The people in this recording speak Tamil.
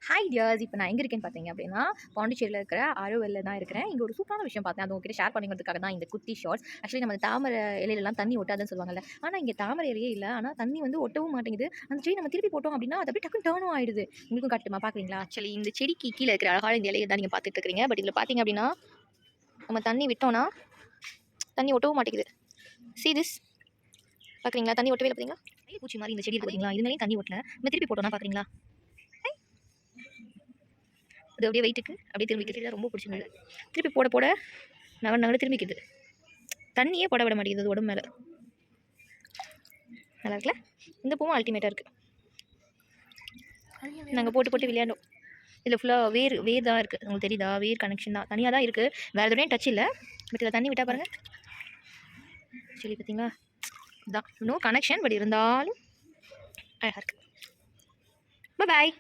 ஹாய் டியர்ஸ், இப்போ நான் எங்கே இருக்கேன்னு பார்த்தீங்க அப்படின்னா பாண்டிச்சேரியில் இருக்கிற ஆரோவில்ல தான் இருக்கிறேன். இங்கே ஒரு சூப்பரான விஷயம் பார்த்தேன். அது உங்ககிட்ட ஷேர் பண்ணிக்கிறதுக்காக தான் இந்த குட்டி ஷார்ட்ஸ். ஆக்சுவலி நம்ம தாமரை இலையிலலாம் தண்ணி ஒட்டாதுன்னு சொல்லுவாங்கல்ல. ஆனால் இங்கே தாமரை இலையே இல்லை, ஆனால் தண்ணி வந்து ஒட்டவும் மாட்டேங்குது. அந்த செடி நம்ம திருப்பி போட்டோம் அப்படின்னா அது அப்படியே டக்குன்னு டர்னும் ஆயிடுது. உங்களுக்கும் காட்டுமா பார்க்குறீங்களா? ஆக்சுவலி இந்த செடிக்கு கீழே இருக்கிற அழகான இந்த இலையை தான் நீங்கள் பார்த்துட்டு இருக்கிறீங்க. பட் இதில் பார்த்தீங்க அப்படின்னா நம்ம தண்ணி விட்டோம்னா தண்ணி ஒட்டவும் மாட்டேங்குது. See this? பார்க்குறீங்களா? தண்ணி ஒட்டவே இல்லை. பார்த்தீங்களா? பூச்சி மாதிரி இந்த செடி பார்த்தீங்களா? இது மேலேயும் தண்ணி ஒட்டல. நம்ம திருப்பி போட்டோம்னா பார்க்குறீங்களா? அது அப்படியே வெயிட்டுக்கு அப்படியே திரும்பிக்கிறது ரொம்ப பிடிச்சிருந்தது. திருப்பி போட போட நகர் திரும்பிக்குது. தண்ணியே போட விட மாட்டேங்குது உடம்பு மேலே. நல்லா இருக்குல்ல? இந்த பூவும் அல்டிமேட்டாக இருக்குது. நாங்கள் போட்டு போட்டு விளையாண்டோம். இதில் ஃபுல்லாக வேர் தான் இருக்குது. உங்களுக்கு தெரியுதா? வேர் கனெக்ஷன் தான், தனியாக தான் இருக்குது. வேறு எதுவும் டச் இல்லை. பட் இதில் தண்ணி விட்டால் பாருங்கள். சரி பார்த்தீங்களா? இதுதான் நோ கனெக்ஷன், பட் இருந்தாலும் அழகாக இருக்குது. பாய்.